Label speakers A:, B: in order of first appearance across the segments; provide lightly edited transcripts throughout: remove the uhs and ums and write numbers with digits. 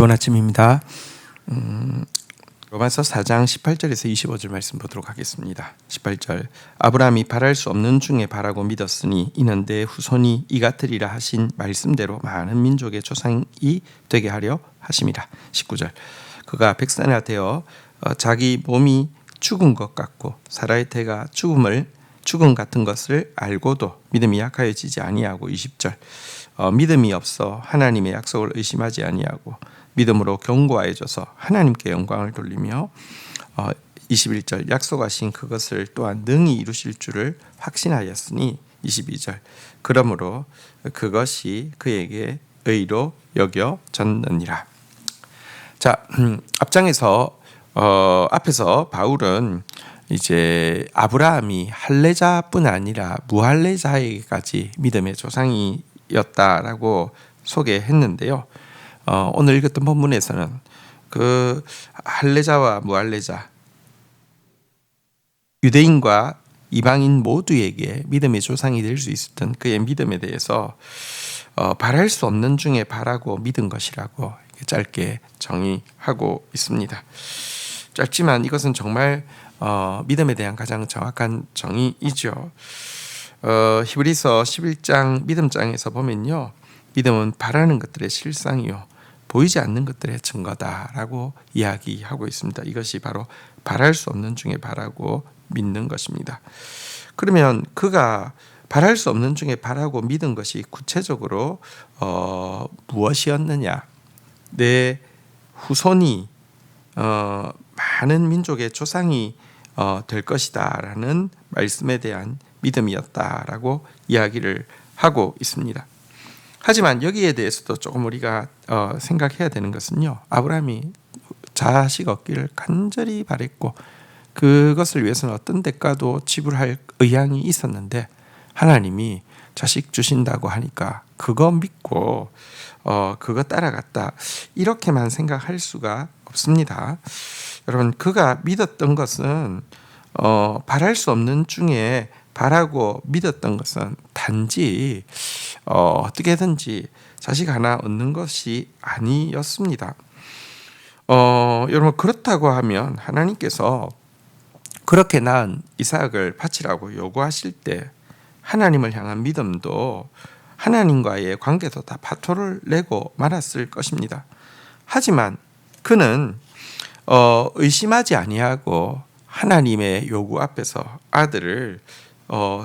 A: 좋은 아침입니다. 로마서 4장 18절에서 25절 말씀 보도록 하겠습니다. 18절 아브라함이 바랄 수 없는 중에 바라고 믿었으니 이는 내 후손이 이 같으리라 하신 말씀대로 많은 민족의 조상이 되게 하려 하심이라. 19절 그가 백사나 되어 자기 몸이 죽은 것 같고 사라의 태가 죽음 같은 것을 알고도 믿음이 약하여지지 아니하고. 20절 믿음이 없어 하나님의 약속을 의심하지 아니하고 믿음으로 견고하여져서 하나님께 영광을 돌리며 21절 약속하신 그것을 또한 능히 이루실 줄을 확신하였으니. 22절 그러므로 그것이 그에게 의로 여겨졌느니라. 자, 앞에서 바울은 이제 아브라함이 할례자뿐 아니라 무할례자에게까지 믿음의 조상이었다라고 소개했는데요. 오늘 읽었던 본문에서는 그 할례자와 무할례자, 유대인과 이방인 모두에게 믿음의 조상이 될 수 있었던 그의 믿음에 대해서 바랄 수 없는 중에 바라고 믿은 것이라고 짧게 정의하고 있습니다. 짧지만 이것은 정말 믿음에 대한 가장 정확한 정의이죠. 히브리서 11장 믿음장에서 보면요, 믿음은 바라는 것들의 실상이요 보이지 않는 것들의 증거다라고 이야기하고 있습니다. 이것이 바로 바랄 수 없는 중에 바라고 믿는 것입니다. 그러면 그가 바랄 수 없는 중에 바라고 믿은 것이 구체적으로 무엇이었느냐? 내 후손이 많은 민족의 조상이 될 것이다라는 말씀에 대한 믿음이었다라고 이야기를 하고 있습니다. 하지만 여기에 대해서도 조금 우리가 생각해야 되는 것은요, 아브라함이 자식 얻기를 간절히 바랬고 그것을 위해서는 어떤 대가도 지불할 의향이 있었는데 하나님이 자식 주신다고 하니까 그거 믿고 그거 따라갔다, 이렇게만 생각할 수가 없습니다. 여러분, 그가 믿었던 것은 바랄 수 없는 중에 바라고 믿었던 것은 단지 어떻게든지 자식 하나 얻는 것이 아니었습니다. 여러분, 그렇다고 하면 하나님께서 그렇게 낳은 이삭을 바치라고 요구하실 때 하나님을 향한 믿음도 하나님과의 관계도 다 파토를 내고 말았을 것입니다. 하지만 그는 의심하지 아니하고 하나님의 요구 앞에서 아들을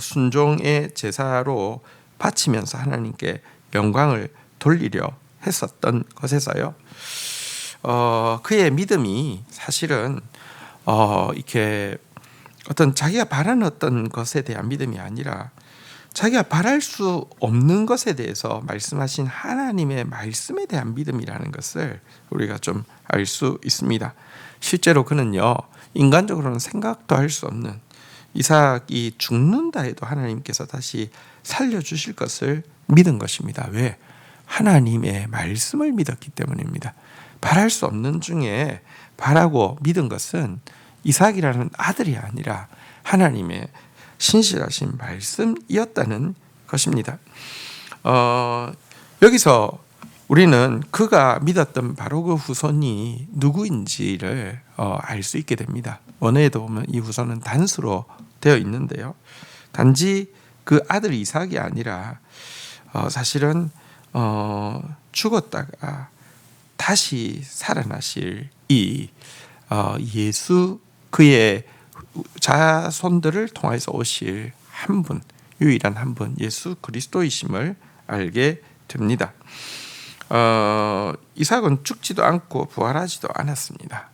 A: 순종의 제사로 바치면서 하나님께 영광을 돌리려 했었던 것에서요, 그의 믿음이 사실은 이렇게 어떤 자기가 바라는 어떤 것에 대한 믿음이 아니라 자기가 바랄 수 없는 것에 대해서 말씀하신 하나님의 말씀에 대한 믿음이라는 것을 우리가 좀 알 수 있습니다. 실제로 그는요, 인간적으로는 생각도 할 수 없는 이삭이 죽는다 해도 하나님께서 다시 살려주실 것을 믿은 것입니다. 왜? 하나님의 말씀을 믿었기 때문입니다. 바랄 수 없는 중에 바라고 믿은 것은 이삭이라는 아들이 아니라 하나님의 신실하신 말씀이었다는 것입니다. 여기서 우리는 그가 믿었던 바로 그 후손이 누구인지를 알 수 있게 됩니다. 원어에도 보면 이 후손은 단수로 되어 있는데요, 단지 그 아들 이삭이 아니라 사실은 죽었다가 다시 살아나실 이 예수, 그의 자손들을 통해서 오실 한 분, 유일한 한 분, 예수 그리스도이심을 알게 됩니다. 이삭은 죽지도 않고 부활하지도 않았습니다.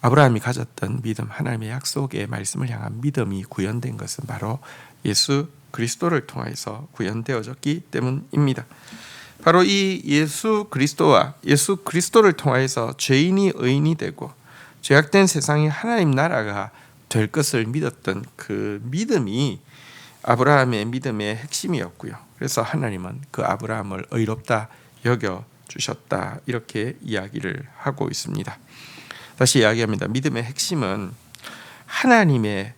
A: 아브라함이 가졌던 믿음, 하나님의 약속의 말씀을 향한 믿음이 구현된 것은 바로 예수 그리스도를 통해서 구현되어졌기 때문입니다. 바로 이 예수 그리스도와 예수 그리스도를 통해서 죄인이 의인이 되고 죄악된 세상이 하나님 나라가 될 것을 믿었던 그 믿음이 아브라함의 믿음의 핵심이었고요. 그래서 하나님은 그 아브라함을 의롭다 여겨 주셨다, 이렇게 이야기를 하고 있습니다. 다시 이야기합니다. 믿음의 핵심은 하나님의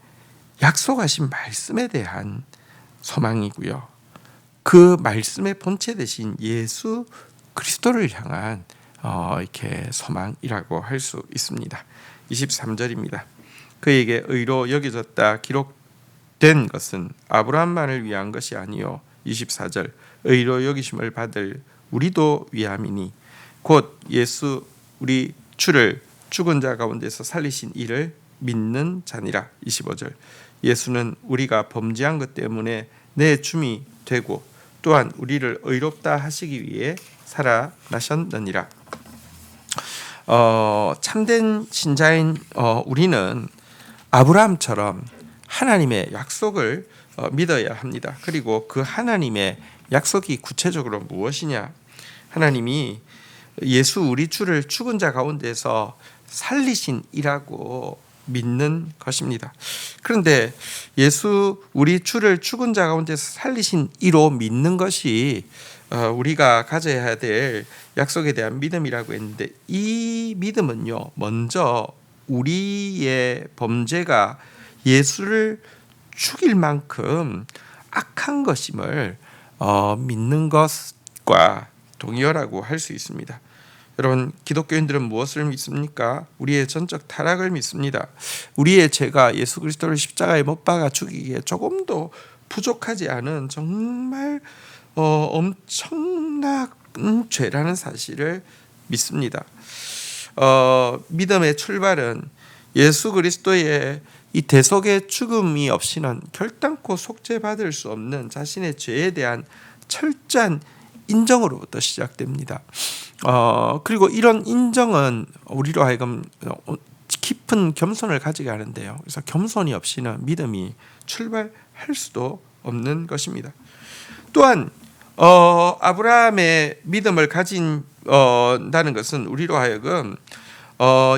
A: 약속하신 말씀에 대한 소망이고요, 그 말씀의 본체 되신 예수 그리스도를 향한 이렇게 소망이라고 할 수 있습니다. 23절입니다. 그에게 의로 여겨졌다 기록된 것은 아브라함만을 위한 것이 아니요 24절 의로 여기심을 받을 우리도 위함이니 곧 예수 우리 주를 죽은 자 가운데서 살리신 이를 믿는 자니라. 25절 예수는 우리가 범죄한 것 때문에 내 줌이 되고 또한 우리를 의롭다 하시기 위해 살아나셨느니라. 참된 신자인 우리는 아브라함처럼 하나님의 약속을 믿어야 합니다. 그리고 그 하나님의 약속이 구체적으로 무엇이냐? 하나님이 예수 우리 주를 죽은 자 가운데서 살리신 이라고 믿는 것입니다. 그런데 예수 우리 주를 죽은 자 가운데서 살리신 이로 믿는 것이 우리가 가져야 될 약속에 대한 믿음이라고 했는데 이 믿음은요 먼저 우리의 범죄가 예수를 죽일 만큼 악한 것임을 믿는 것과 동의어라고 할 수 있습니다. 여러분 기독교인들은 무엇을 믿습니까? 우리의 전적 타락을 믿습니다. 우리의 죄가 예수 그리스도를 십자가에 못 박아 죽이기에 조금도 부족하지 않은 정말 엄청난 죄라는 사실을 믿습니다. 믿음의 출발은 예수 그리스도의 이 대속의 죽음이 없이는 결단코 속죄받을 수 없는 자신의 죄에 대한 철저한 인정으로부터 시작됩니다. 그리고 이런 인정은 우리로 하여금 깊은 겸손을 가지게 하는데요. 그래서 겸손이 없이는 믿음이 출발할 수도 없는 것입니다. 또한 아브라함의 믿음을 가진다는 것은 우리로 하여금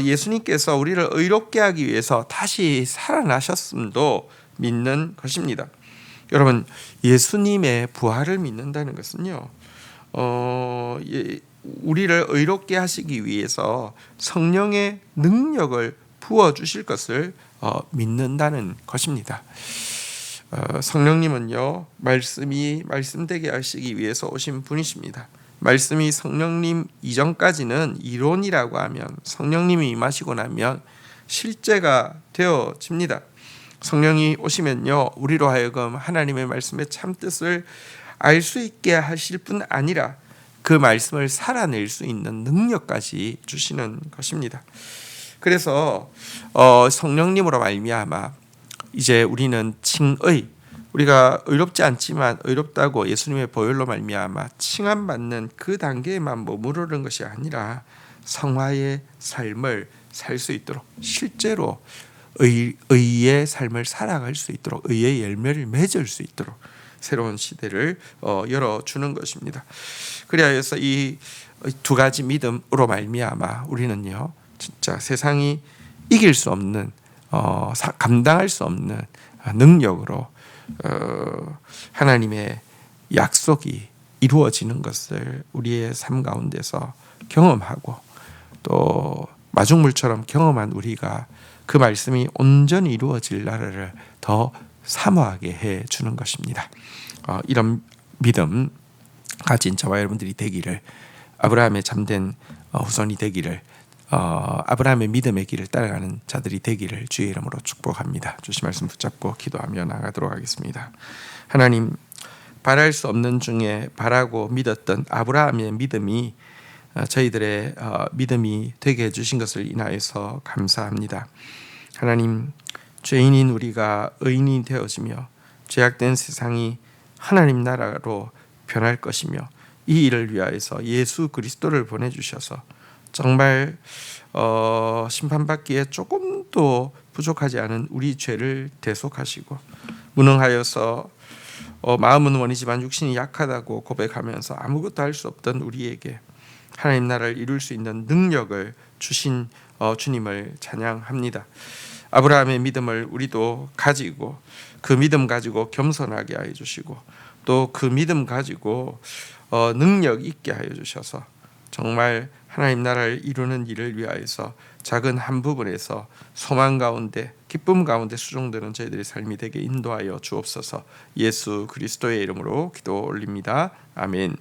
A: 예수님께서 우리를 의롭게 하기 위해서 다시 살아나셨음도 믿는 것입니다. 여러분 예수님의 부활을 믿는다는 것은요 우리를 의롭게 하시기 위해서 성령의 능력을 부어주실 것을 믿는다는 것입니다. 성령님은요 말씀이 말씀되게 하시기 위해서 오신 분이십니다. 말씀이 성령님 이전까지는 이론이라고 하면 성령님이 임하시고 나면 실제가 되어집니다. 성령이 오시면요 우리로 하여금 하나님의 말씀의 참뜻을 알 수 있게 하실 뿐 아니라 그 말씀을 살아낼 수 있는 능력까지 주시는 것입니다. 그래서 성령님으로 말미암아 이제 우리는 칭의 우리가 의롭지 않지만 의롭다고 예수님의 보혈로 말미암아 칭함받는 그 단계에만 머무르는 것이 아니라 성화의 삶을 살 수 있도록 실제로 의의 삶을 살아갈 수 있도록 의의 열매를 맺을 수 있도록 새로운 시대를 열어주는 것입니다. 그리하여서 이 두 가지 믿음으로 말미암아 우리는요 진짜 세상이 이길 수 없는 감당할 수 없는 능력으로 하나님의 약속이 이루어지는 것을 우리의 삶 가운데서 경험하고 또 마중물처럼 경험한 우리가 그 말씀이 온전히 이루어질 날을 더 사모하게 해주는 것입니다. 이런 믿음 가진 저와 여러분들이 되기를 아브라함의 참된 후손이 되기를 아브라함의 믿음의 길을 따라가는 자들이 되기를 주의 이름으로 축복합니다. 주신 말씀 붙잡고 기도하며 나가도록 하겠습니다. 하나님 바랄 수 없는 중에 바라고 믿었던 아브라함의 믿음이 저희들의 믿음이 되게 해주신 것을 인하여서 감사합니다. 하나님 죄인인 우리가 의인이 되어지며 죄악된 세상이 하나님 나라로 변할 것이며 이 일을 위하여서 예수 그리스도를 보내주셔서 정말 심판받기에 조금도 부족하지 않은 우리 죄를 대속하시고 무능하여서 마음은 원이지만 육신이 약하다고 고백하면서 아무것도 할 수 없던 우리에게 하나님 나라를 이룰 수 있는 능력을 주신 주님을 찬양합니다. 아브라함의 믿음을 우리도 가지고 그 믿음 가지고 겸손하게 하여 주시고 또 그 믿음 가지고 능력 있게 하여 주셔서 정말 하나님 나라를 이루는 일을 위하여서 작은 한 부분에서 소망 가운데 기쁨 가운데 수종되는 저희들의 삶이 되게 인도하여 주옵소서. 예수 그리스도의 이름으로 기도 올립니다. 아멘.